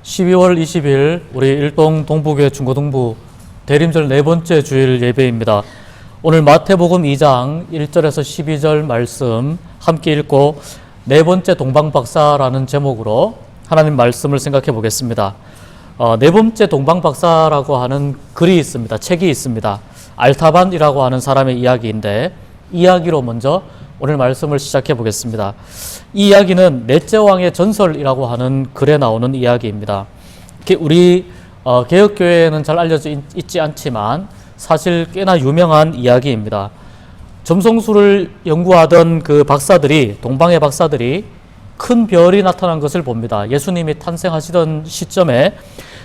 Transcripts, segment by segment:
12월 20일 우리 일동 동북교회 중고등부 대림절 네 번째 주일 예배입니다. 오늘 마태복음 2장 1절에서 12절 말씀 함께 읽고 네 번째 동방박사라는 제목으로 하나님 말씀을 생각해 보겠습니다. 네 번째 동방박사라고 하는 글이 있습니다. 책이 있습니다. 알타반이라고 하는 사람의 이야기인데 이 이야기로 먼저 오늘 말씀을 시작해 보겠습니다. 이 이야기는 넷째 왕의 전설이라고 하는 글에 나오는 이야기입니다. 우리 개혁교회에는 잘 알려져 있지 않지만 사실 꽤나 유명한 이야기입니다. 점성술을 연구하던 그 박사들이, 동방의 박사들이 큰 별이 나타난 것을 봅니다. 예수님이 탄생하시던 시점에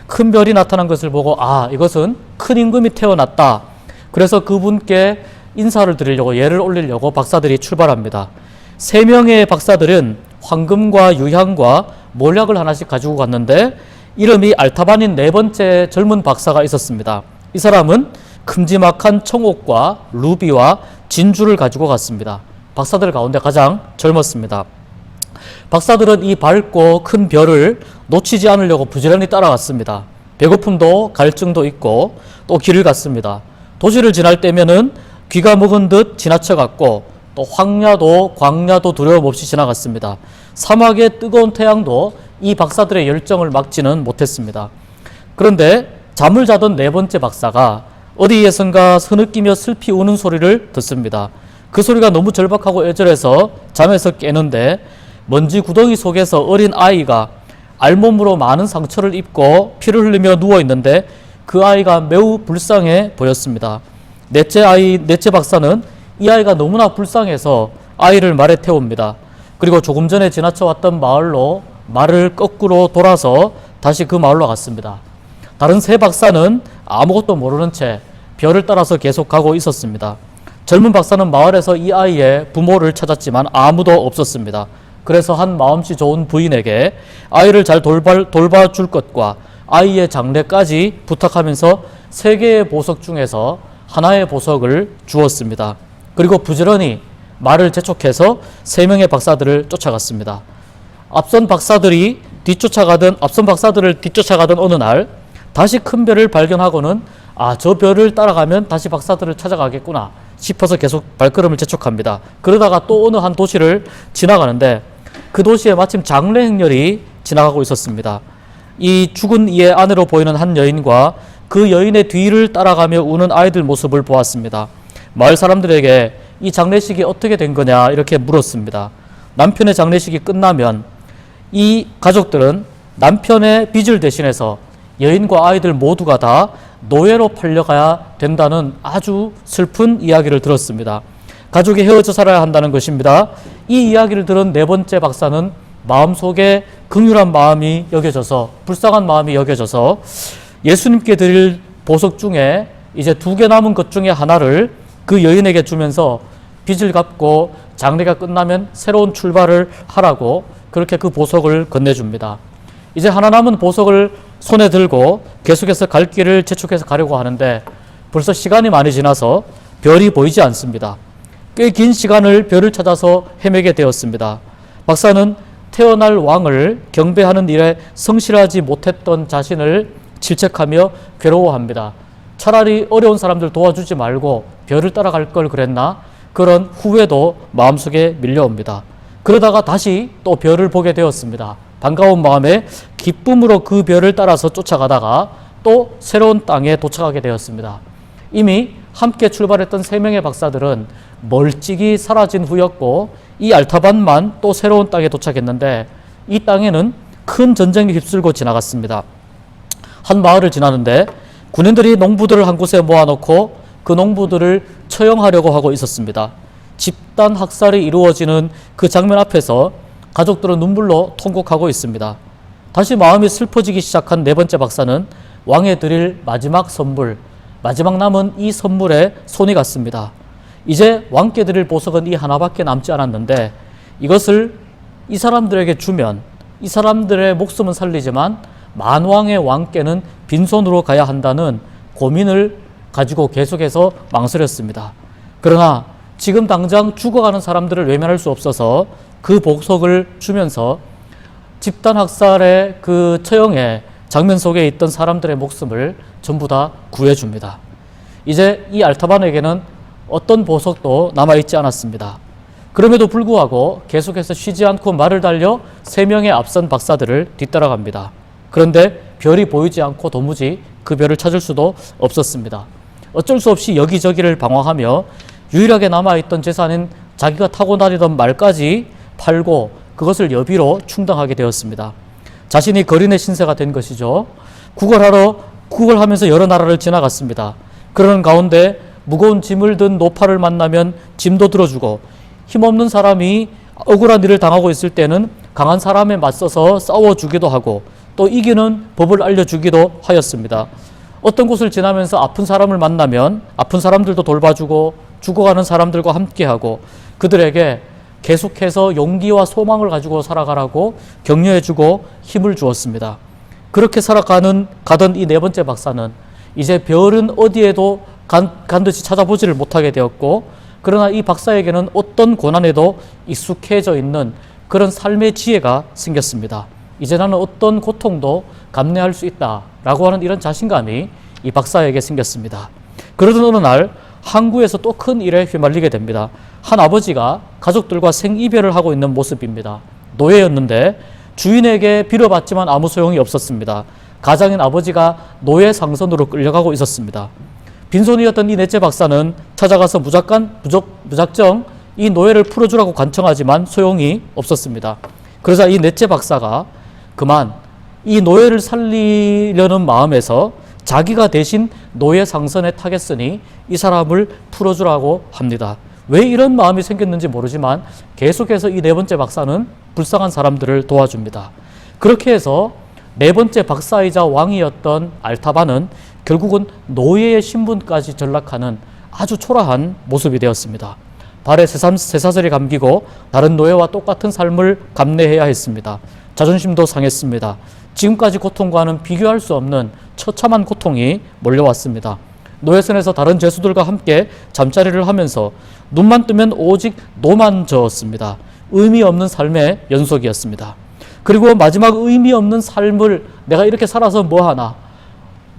큰 별이 나타난 것을 보고 이것은 큰 임금이 태어났다. 그래서 그분께 인사를 드리려고, 예를 올리려고 박사들이 출발합니다. 3명의 박사들은 황금과 유향과 몰약을 하나씩 가지고 갔는데 이름이 알타반인 네 번째 젊은 박사가 있었습니다. 이 사람은 큼지막한 청옥과 루비와 진주를 가지고 갔습니다. 박사들 가운데 가장 젊었습니다. 박사들은 이 밝고 큰 별을 놓치지 않으려고 부지런히 따라갔습니다. 배고픔도 갈증도 있고 또 길을 갔습니다. 도시를 지날 때면은 귀가 먹은 듯 지나쳐갔고 또 황야도 광야도 두려움 없이 지나갔습니다. 사막의 뜨거운 태양도 이 박사들의 열정을 막지는 못했습니다. 그런데 잠을 자던 네 번째 박사가 어디에선가 서느끼며 슬피 우는 소리를 듣습니다. 그 소리가 너무 절박하고 애절해서 잠에서 깨는데 먼지 구덩이 속에서 어린 아이가 알몸으로 많은 상처를 입고 피를 흘리며 누워있는데 그 아이가 매우 불쌍해 보였습니다. 넷째 박사는 이 아이가 너무나 불쌍해서 아이를 말에 태웁니다. 그리고 조금 전에 지나쳐왔던 마을로 말을 거꾸로 돌아서 다시 그 마을로 갔습니다. 다른 세 박사는 아무것도 모르는 채 별을 따라서 계속 가고 있었습니다. 젊은 박사는 마을에서 이 아이의 부모를 찾았지만 아무도 없었습니다. 그래서 한 마음씨 좋은 부인에게 아이를 잘 돌봐줄 것과 아이의 장례까지 부탁하면서 3개의 보석 중에서 하나의 보석을 주었습니다. 그리고 부지런히 말을 재촉해서 3명의 박사들을 쫓아갔습니다. 앞선 박사들을 뒤쫓아가던 어느 날 다시 큰 별을 발견하고는 저 별을 따라가면 다시 박사들을 찾아가겠구나 싶어서 계속 발걸음을 재촉합니다. 그러다가 또 어느 한 도시를 지나가는데 그 도시에 마침 장례 행렬이 지나가고 있었습니다. 이 죽은 이의 아내로 보이는 한 여인과 그 여인의 뒤를 따라가며 우는 아이들 모습을 보았습니다. 마을 사람들에게 이 장례식이 어떻게 된 거냐 이렇게 물었습니다. 남편의 장례식이 끝나면 이 가족들은 남편의 빚을 대신해서 여인과 아이들 모두가 다 노예로 팔려가야 된다는 아주 슬픈 이야기를 들었습니다. 가족이 헤어져 살아야 한다는 것입니다. 이 이야기를 들은 네 번째 박사는 마음속에 긍휼한 마음이 여겨져서, 불쌍한 마음이 여겨져서 예수님께 드릴 보석 중에 이제 2개 남은 것 중에 하나를 그 여인에게 주면서 빚을 갚고 장례가 끝나면 새로운 출발을 하라고 그렇게 그 보석을 건네줍니다. 이제 하나 남은 보석을 손에 들고 계속해서 갈 길을 재촉해서 가려고 하는데 벌써 시간이 많이 지나서 별이 보이지 않습니다. 꽤 긴 시간을 별을 찾아서 헤매게 되었습니다. 박사는 태어날 왕을 경배하는 일에 성실하지 못했던 자신을 질책하며 괴로워합니다. 차라리 어려운 사람들 도와주지 말고 별을 따라갈 걸 그랬나? 그런 후회도 마음속에 밀려옵니다. 그러다가 다시 또 별을 보게 되었습니다. 반가운 마음에 기쁨으로 그 별을 따라서 쫓아가다가 또 새로운 땅에 도착하게 되었습니다. 이미 함께 출발했던 3명의 박사들은 멀찍이 사라진 후였고 이 알타반만 또 새로운 땅에 도착했는데 이 땅에는 큰 전쟁이 휩쓸고 지나갔습니다. 한 마을을 지나는데 군인들이 농부들을 한 곳에 모아놓고 그 농부들을 처형하려고 하고 있었습니다. 집단 학살이 이루어지는 그 장면 앞에서 가족들은 눈물로 통곡하고 있습니다. 다시 마음이 슬퍼지기 시작한 네 번째 박사는 왕에 드릴 마지막 선물, 마지막 남은 이 선물에 손이 갔습니다. 이제 왕께 드릴 보석은 이 하나밖에 남지 않았는데 이것을 이 사람들에게 주면 이 사람들의 목숨은 살리지만 만왕의 왕께는 빈손으로 가야 한다는 고민을 가지고 계속해서 망설였습니다. 그러나 지금 당장 죽어가는 사람들을 외면할 수 없어서 그 보석을 주면서 집단 학살의 그 처형에 장면 속에 있던 사람들의 목숨을 전부 다 구해줍니다. 이제 이 알타반에게는 어떤 보석도 남아있지 않았습니다. 그럼에도 불구하고 계속해서 쉬지 않고 말을 달려 3명의 앞선 박사들을 뒤따라갑니다. 그런데 별이 보이지 않고 도무지 그 별을 찾을 수도 없었습니다. 어쩔 수 없이 여기저기를 방황하며 유일하게 남아있던 재산인 자기가 타고 다니던 말까지 팔고 그것을 여비로 충당하게 되었습니다. 자신이 거린의 신세가 된 것이죠. 구걸하면서 여러 나라를 지나갔습니다. 그러는 가운데 무거운 짐을 든 노파를 만나면 짐도 들어주고, 힘없는 사람이 억울한 일을 당하고 있을 때는 강한 사람에 맞서서 싸워주기도 하고 또 이기는 법을 알려주기도 하였습니다. 어떤 곳을 지나면서 아픈 사람을 만나면 아픈 사람들도 돌봐주고 죽어가는 사람들과 함께하고 그들에게 계속해서 용기와 소망을 가지고 살아가라고 격려해주고 힘을 주었습니다. 그렇게 가던 이 4번째 박사는 이제 별은 어디에도 간듯이 찾아보지를 못하게 되었고, 그러나 이 박사에게는 어떤 고난에도 익숙해져 있는 그런 삶의 지혜가 생겼습니다. 이제 나는 어떤 고통도 감내할 수 있다라고 하는 이런 자신감이 이 박사에게 생겼습니다. 그러던 어느 날 항구에서 또 큰 일에 휘말리게 됩니다. 한 아버지가 가족들과 생이별을 하고 있는 모습입니다. 노예였는데 주인에게 빌어봤지만 아무 소용이 없었습니다. 가장인 아버지가 노예 상선으로 끌려가고 있었습니다. 빈손이었던 이 넷째 박사는 찾아가서 무작정 이 노예를 풀어주라고 간청하지만 소용이 없었습니다. 그러자 이 넷째 박사가 그만 이 노예를 살리려는 마음에서 자기가 대신 노예 상선에 타겠으니 이 사람을 풀어주라고 합니다. 왜 이런 마음이 생겼는지 모르지만 계속해서 이 4번째 박사는 불쌍한 사람들을 도와줍니다. 그렇게 해서 4번째 박사이자 왕이었던 알타반은 결국은 노예의 신분까지 전락하는 아주 초라한 모습이 되었습니다. 발에 쇠사슬이 감기고 다른 노예와 똑같은 삶을 감내해야 했습니다. 자존심도 상했습니다. 지금까지 고통과는 비교할 수 없는 처참한 고통이 몰려왔습니다. 노예선에서 다른 죄수들과 함께 잠자리를 하면서 눈만 뜨면 오직 노만 저었습니다. 의미 없는 삶의 연속이었습니다. 그리고 마지막 의미 없는 삶을 내가 이렇게 살아서 뭐하나,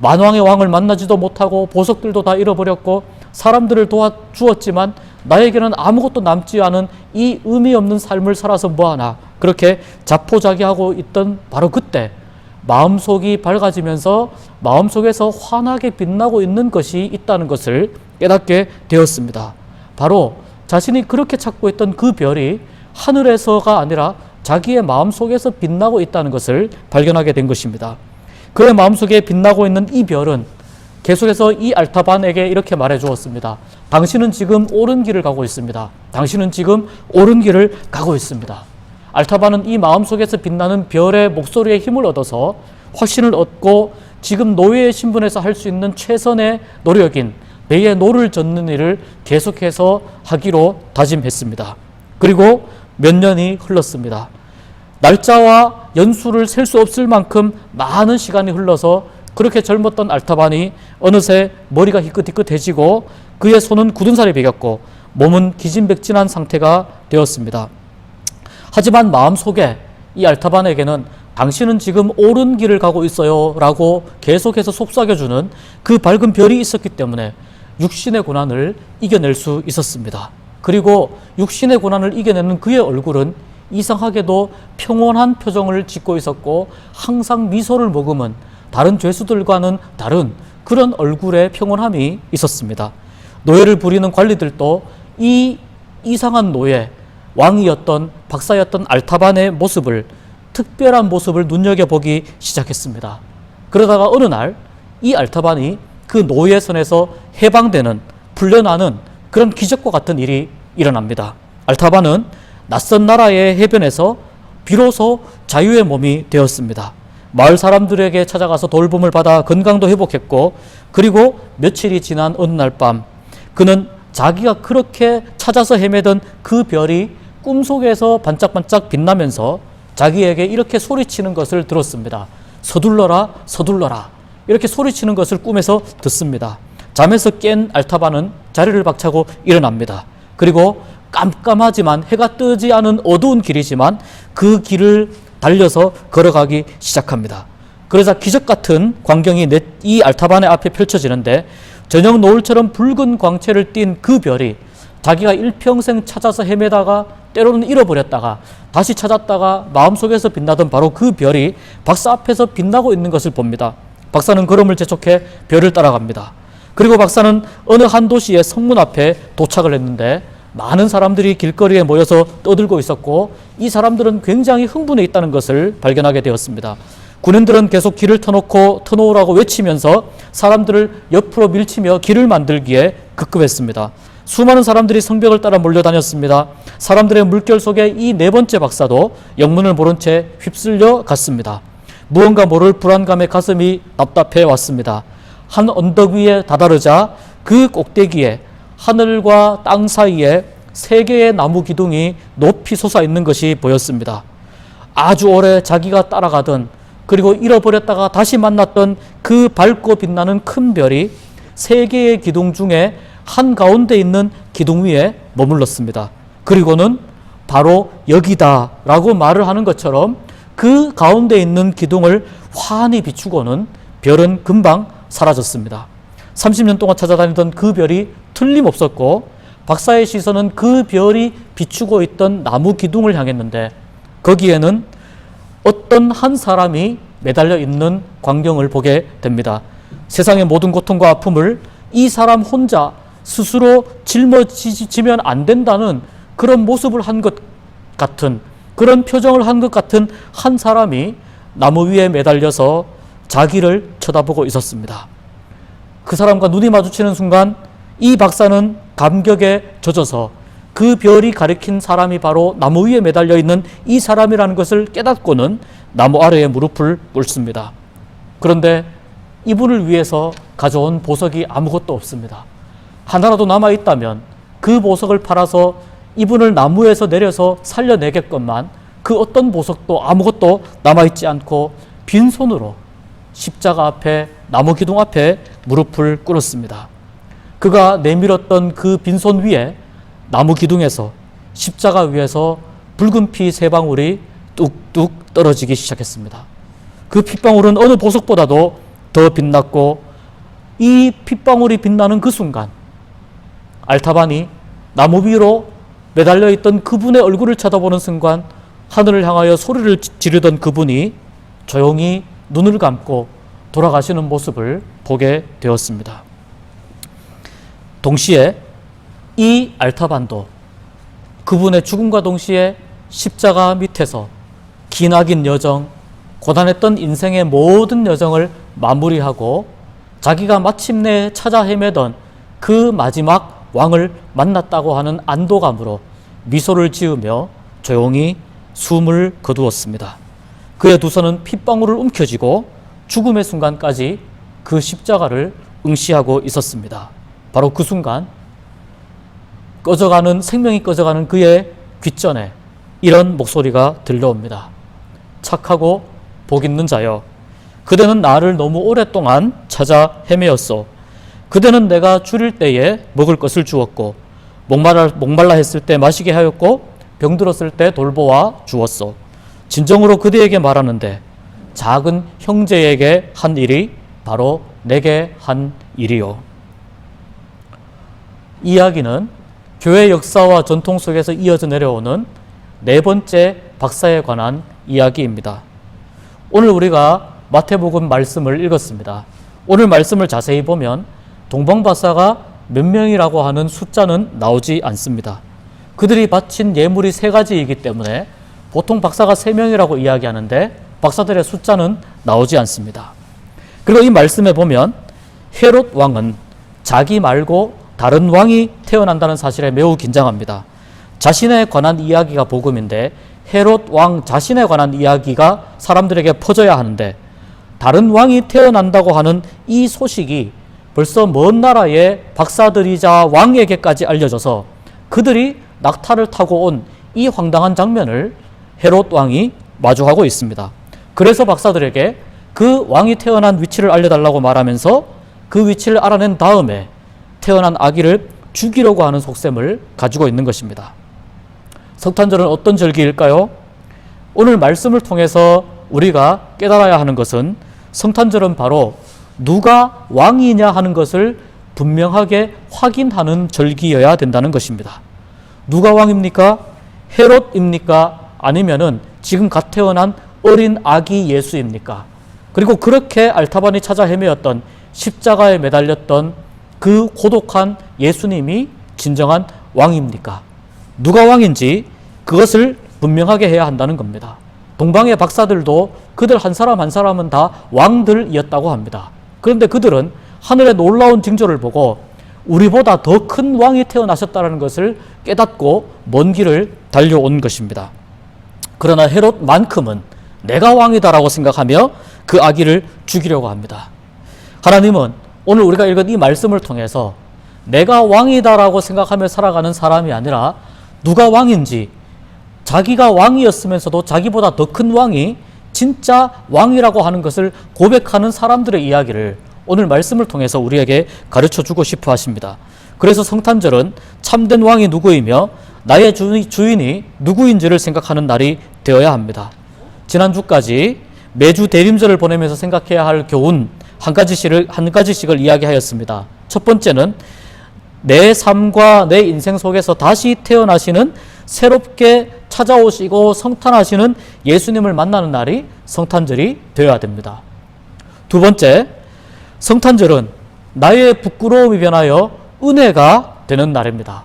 만왕의 왕을 만나지도 못하고 보석들도 다 잃어버렸고 사람들을 도와주었지만 나에게는 아무것도 남지 않은 이 의미 없는 삶을 살아서 뭐하나, 그렇게 자포자기하고 있던 바로 그때 마음속이 밝아지면서 마음속에서 환하게 빛나고 있는 것이 있다는 것을 깨닫게 되었습니다. 바로 자신이 그렇게 찾고 있던 그 별이 하늘에서가 아니라 자기의 마음속에서 빛나고 있다는 것을 발견하게 된 것입니다. 그의 마음속에 빛나고 있는 이 별은 계속해서 이 알타반에게 이렇게 말해 주었습니다. 당신은 지금 옳은 길을 가고 있습니다. 당신은 지금 옳은 길을 가고 있습니다. 알타반은 이 마음속에서 빛나는 별의 목소리에 힘을 얻어서 확신을 얻고 지금 노예의 신분에서 할 수 있는 최선의 노력인 매의 노를 젓는 일을 계속해서 하기로 다짐했습니다. 그리고 몇 년이 흘렀습니다. 날짜와 연수를 셀 수 없을 만큼 많은 시간이 흘러서 그렇게 젊었던 알타반이 어느새 머리가 희끗희끗해지고 그의 손은 굳은 살이 배겼고 몸은 기진백진한 상태가 되었습니다. 하지만 마음속에 이 알타반에게는 당신은 지금 옳은 길을 가고 있어요 라고 계속해서 속삭여주는 그 밝은 별이 있었기 때문에 육신의 고난을 이겨낼 수 있었습니다. 그리고 육신의 고난을 이겨내는 그의 얼굴은 이상하게도 평온한 표정을 짓고 있었고 항상 미소를 머금은 다른 죄수들과는 다른 그런 얼굴의 평온함이 있었습니다. 노예를 부리는 관리들도 이 이상한 노예, 왕이었던 박사였던 알타반의 모습을, 특별한 모습을 눈여겨보기 시작했습니다. 그러다가 어느 날 이 알타반이 그 노예선에서 해방되는, 풀려나는 그런 기적과 같은 일이 일어납니다. 알타반은 낯선 나라의 해변에서 비로소 자유의 몸이 되었습니다. 마을 사람들에게 찾아가서 돌봄을 받아 건강도 회복했고, 그리고 며칠이 지난 어느 날 밤 그는 자기가 그렇게 찾아서 헤매던 그 별이 꿈속에서 반짝반짝 빛나면서 자기에게 이렇게 소리치는 것을 들었습니다. 서둘러라, 서둘러라. 이렇게 소리치는 것을 꿈에서 듣습니다. 잠에서 깬 알타반은 자리를 박차고 일어납니다. 그리고 깜깜하지만 해가 뜨지 않은 어두운 길이지만 그 길을 달려서 걸어가기 시작합니다. 그러자 기적 같은 광경이 이 알타반의 앞에 펼쳐지는데 저녁 노을처럼 붉은 광채를 띤 그 별이 자기가 일평생 찾아서 헤매다가 때로는 잃어버렸다가 다시 찾았다가 마음속에서 빛나던 바로 그 별이 박사 앞에서 빛나고 있는 것을 봅니다. 박사는 걸음을 재촉해 별을 따라갑니다. 그리고 박사는 어느 한 도시의 성문 앞에 도착을 했는데 많은 사람들이 길거리에 모여서 떠들고 있었고 이 사람들은 굉장히 흥분해 있다는 것을 발견하게 되었습니다. 군인들은 계속 길을 터놓으라고 외치면서 사람들을 옆으로 밀치며 길을 만들기에 급급했습니다. 수많은 사람들이 성벽을 따라 몰려다녔습니다. 사람들의 물결 속에 이 네 번째 박사도 영문을 모른 채 휩쓸려 갔습니다. 무언가 모를 불안감에 가슴이 답답해 왔습니다. 한 언덕 위에 다다르자 그 꼭대기에 하늘과 땅 사이에 3개의 나무 기둥이 높이 솟아있는 것이 보였습니다. 아주 오래 자기가 따라가던 그리고 잃어버렸다가 다시 만났던 그 밝고 빛나는 큰 별이 3개의 기둥 중에 한가운데 있는 기둥 위에 머물렀습니다. 그리고는 바로 여기다 라고 말을 하는 것처럼 그 가운데 있는 기둥을 환히 비추고는 별은 금방 사라졌습니다. 30년 동안 찾아다니던 그 별이 틀림없었고 박사의 시선은 그 별이 비추고 있던 나무 기둥을 향했는데 거기에는 어떤 한 사람이 매달려 있는 광경을 보게 됩니다. 세상의 모든 고통과 아픔을 이 사람 혼자 스스로 짊어지면 안 된다는 그런 모습을 한 것 같은 그런 표정을 한 것 같은 한 사람이 나무 위에 매달려서 자기를 쳐다보고 있었습니다. 그 사람과 눈이 마주치는 순간 이 박사는 감격에 젖어서 그 별이 가리킨 사람이 바로 나무 위에 매달려 있는 이 사람이라는 것을 깨닫고는 나무 아래에 무릎을 꿇습니다. 그런데 이분을 위해서 가져온 보석이 아무것도 없습니다. 하나라도 남아있다면 그 보석을 팔아서 이분을 나무에서 내려서 살려내겠건만 그 어떤 보석도 아무것도 남아있지 않고 빈손으로 십자가 앞에 나무 기둥 앞에 무릎을 꿇었습니다. 그가 내밀었던 그 빈손 위에 나무 기둥에서 십자가 위에서 붉은 피 3방울이 뚝뚝 떨어지기 시작했습니다. 그 핏방울은 어느 보석보다도 더 빛났고 이 핏방울이 빛나는 그 순간 알타반이 나무 위로 매달려 있던 그분의 얼굴을 쳐다보는 순간 하늘을 향하여 소리를 지르던 그분이 조용히 눈을 감고 돌아가시는 모습을 보게 되었습니다. 동시에 이 알타반도 그분의 죽음과 동시에 십자가 밑에서 기나긴 여정, 고단했던 인생의 모든 여정을 마무리하고 자기가 마침내 찾아 헤매던 그 마지막 왕을 만났다고 하는 안도감으로 미소를 지으며 조용히 숨을 거두었습니다. 그의 두 손은 핏방울을 움켜쥐고 죽음의 순간까지 그 십자가를 응시하고 있었습니다. 바로 그 순간 생명이 꺼져가는 그의 귓전에 이런 목소리가 들려옵니다. 착하고 복 있는 자여, 그대는 나를 너무 오랫동안 찾아 헤매었소. 그대는 내가 줄일 때에 먹을 것을 주었고 목말라 했을 때 마시게 하였고 병들었을 때 돌보아 주었소. 진정으로 그대에게 말하는데 작은 형제에게 한 일이 바로 내게 한 일이요. 이야기는 교회 역사와 전통 속에서 이어져 내려오는 4번째 박사에 관한 이야기입니다. 오늘 우리가 마태복음 말씀을 읽었습니다. 오늘 말씀을 자세히 보면 동방박사가 몇 명이라고 하는 숫자는 나오지 않습니다. 그들이 바친 예물이 3가지이기 때문에 보통 박사가 3명이라고 이야기하는데 박사들의 숫자는 나오지 않습니다. 그리고 이 말씀에 보면 헤롯 왕은 자기 말고 다른 왕이 태어난다는 사실에 매우 긴장합니다. 자신에 관한 이야기가 복음인데 헤롯 왕 자신에 관한 이야기가 사람들에게 퍼져야 하는데 다른 왕이 태어난다고 하는 이 소식이 벌써 먼 나라의 박사들이자 왕에게까지 알려져서 그들이 낙타를 타고 온 이 황당한 장면을 헤롯 왕이 마주하고 있습니다. 그래서 박사들에게 그 왕이 태어난 위치를 알려달라고 말하면서 그 위치를 알아낸 다음에 태어난 아기를 죽이려고 하는 속셈을 가지고 있는 것입니다. 성탄절은 어떤 절기일까요? 오늘 말씀을 통해서 우리가 깨달아야 하는 것은 성탄절은 바로 누가 왕이냐 하는 것을 분명하게 확인하는 절기여야 된다는 것입니다. 누가 왕입니까? 헤롯입니까? 아니면은 지금 갓 태어난 어린 아기 예수입니까? 그리고 그렇게 알타반이 찾아 헤매었던 십자가에 매달렸던 그 고독한 예수님이 진정한 왕입니까? 누가 왕인지 그것을 분명하게 해야 한다는 겁니다. 동방의 박사들도 그들 한 사람 한 사람은 다 왕들이었다고 합니다. 그런데 그들은 하늘의 놀라운 징조를 보고 우리보다 더 큰 왕이 태어나셨다는 것을 깨닫고 먼 길을 달려온 것입니다. 그러나 헤롯만큼은 내가 왕이다라고 생각하며 그 아기를 죽이려고 합니다. 하나님은 오늘 우리가 읽은 이 말씀을 통해서 내가 왕이다라고 생각하며 살아가는 사람이 아니라 누가 왕인지, 자기가 왕이었으면서도 자기보다 더 큰 왕이 진짜 왕이라고 하는 것을 고백하는 사람들의 이야기를 오늘 말씀을 통해서 우리에게 가르쳐주고 싶어 하십니다. 그래서 성탄절은 참된 왕이 누구이며 나의 주인이 누구인지를 생각하는 날이 되어야 합니다. 지난주까지 매주 대림절을 보내면서 생각해야 할 교훈 한 가지씩을 이야기하였습니다. 첫 번째는 내 삶과 내 인생 속에서 다시 태어나시는, 새롭게 찾아오시고 성탄하시는 예수님을 만나는 날이 성탄절이 되어야 됩니다. 두 번째, 성탄절은 나의 부끄러움이 변하여 은혜가 되는 날입니다.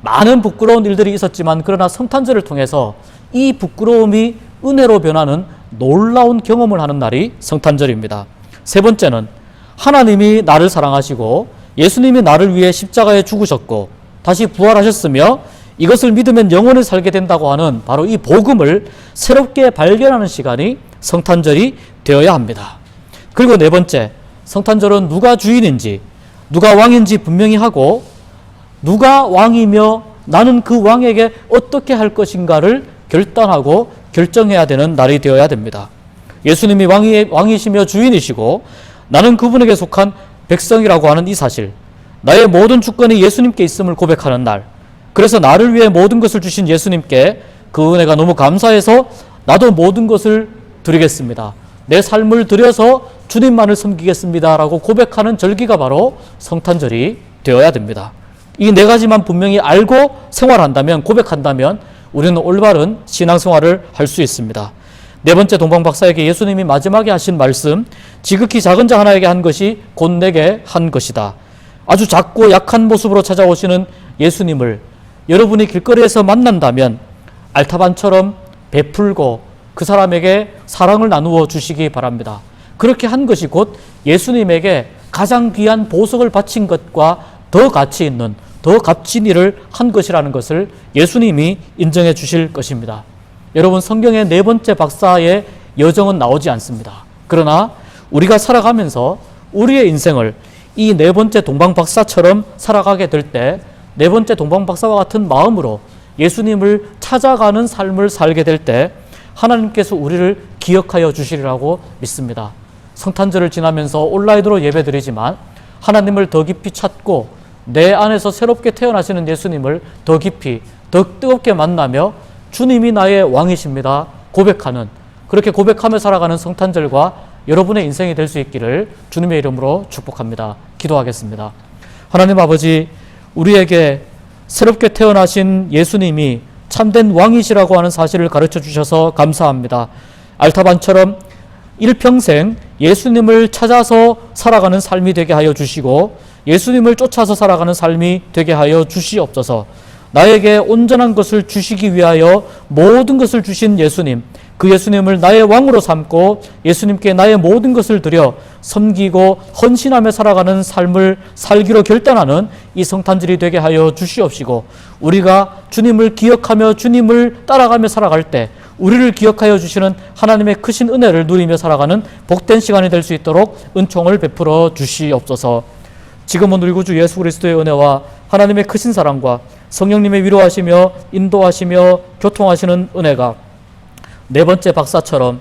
많은 부끄러운 일들이 있었지만 그러나 성탄절을 통해서 이 부끄러움이 은혜로 변하는 놀라운 경험을 하는 날이 성탄절입니다. 세 번째는 하나님이 나를 사랑하시고 예수님이 나를 위해 십자가에 죽으셨고 다시 부활하셨으며 이것을 믿으면 영원히 살게 된다고 하는 바로 이 복음을 새롭게 발견하는 시간이 성탄절이 되어야 합니다. 그리고 네 번째, 성탄절은 누가 주인인지, 누가 왕인지 분명히 하고 누가 왕이며 나는 그 왕에게 어떻게 할 것인가를 결단하고 결정해야 되는 날이 되어야 됩니다. 예수님이 왕이시며 주인이시고 나는 그분에게 속한 백성이라고 하는 이 사실, 나의 모든 주권이 예수님께 있음을 고백하는 날, 그래서 나를 위해 모든 것을 주신 예수님께 그 은혜가 너무 감사해서 나도 모든 것을 드리겠습니다. 내 삶을 드려서 주님만을 섬기겠습니다 라고 고백하는 절기가 바로 성탄절이 되어야 됩니다. 이 네 가지만 분명히 알고 생활한다면, 고백한다면 우리는 올바른 신앙생활을 할 수 있습니다. 네 번째, 동방박사에게 예수님이 마지막에 하신 말씀, 지극히 작은 자 하나에게 한 것이 곧 내게 한 것이다. 아주 작고 약한 모습으로 찾아오시는 예수님을 여러분이 길거리에서 만난다면 알타반처럼 베풀고 그 사람에게 사랑을 나누어 주시기 바랍니다. 그렇게 한 것이 곧 예수님에게 가장 귀한 보석을 바친 것과 더 가치 있는, 더 값진 일을 한 것이라는 것을 예수님이 인정해 주실 것입니다. 여러분, 성경의 네 번째 박사의 여정은 나오지 않습니다. 그러나 우리가 살아가면서 우리의 인생을 이 네 번째 동방박사처럼 살아가게 될 때 네 번째 동방박사와 같은 마음으로 예수님을 찾아가는 삶을 살게 될 때 하나님께서 우리를 기억하여 주시리라고 믿습니다. 성탄절을 지나면서 온라인으로 예배드리지만 하나님을 더 깊이 찾고 내 안에서 새롭게 태어나시는 예수님을 더 깊이, 더 뜨겁게 만나며 주님이 나의 왕이십니다 고백하는, 그렇게 고백하며 살아가는 성탄절과 여러분의 인생이 될 수 있기를 주님의 이름으로 축복합니다. 기도하겠습니다. 하나님 아버지, 우리에게 새롭게 태어나신 예수님이 참된 왕이시라고 하는 사실을 가르쳐 주셔서 감사합니다. 알타반처럼 일평생 예수님을 찾아서 살아가는 삶이 되게 하여 주시고 예수님을 쫓아서 살아가는 삶이 되게 하여 주시옵소서. 나에게 온전한 것을 주시기 위하여 모든 것을 주신 예수님, 그 예수님을 나의 왕으로 삼고 예수님께 나의 모든 것을 드려 섬기고 헌신하며 살아가는 삶을 살기로 결단하는 이 성탄절이 되게 하여 주시옵시고, 우리가 주님을 기억하며 주님을 따라가며 살아갈 때 우리를 기억하여 주시는 하나님의 크신 은혜를 누리며 살아가는 복된 시간이 될 수 있도록 은총을 베풀어 주시옵소서. 지금은 우리 구주 예수 그리스도의 은혜와 하나님의 크신 사랑과 성령님의 위로하시며 인도하시며 교통하시는 은혜가 네 번째 박사처럼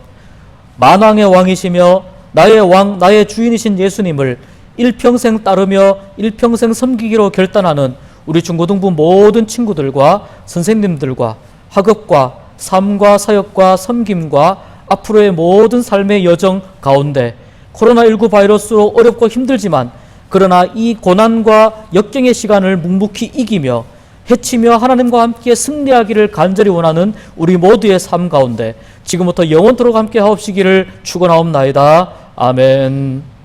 만왕의 왕이시며 나의 왕, 나의 주인이신 예수님을 일평생 따르며 일평생 섬기기로 결단하는 우리 중고등부 모든 친구들과 선생님들과 학업과 삶과 사역과 섬김과 앞으로의 모든 삶의 여정 가운데 코로나19 바이러스로 어렵고 힘들지만 그러나 이 고난과 역경의 시간을 묵묵히 이기며 해치며 하나님과 함께 승리하기를 간절히 원하는 우리 모두의 삶 가운데 지금부터 영원토록 함께 하옵시기를 축원하옵나이다. 아멘.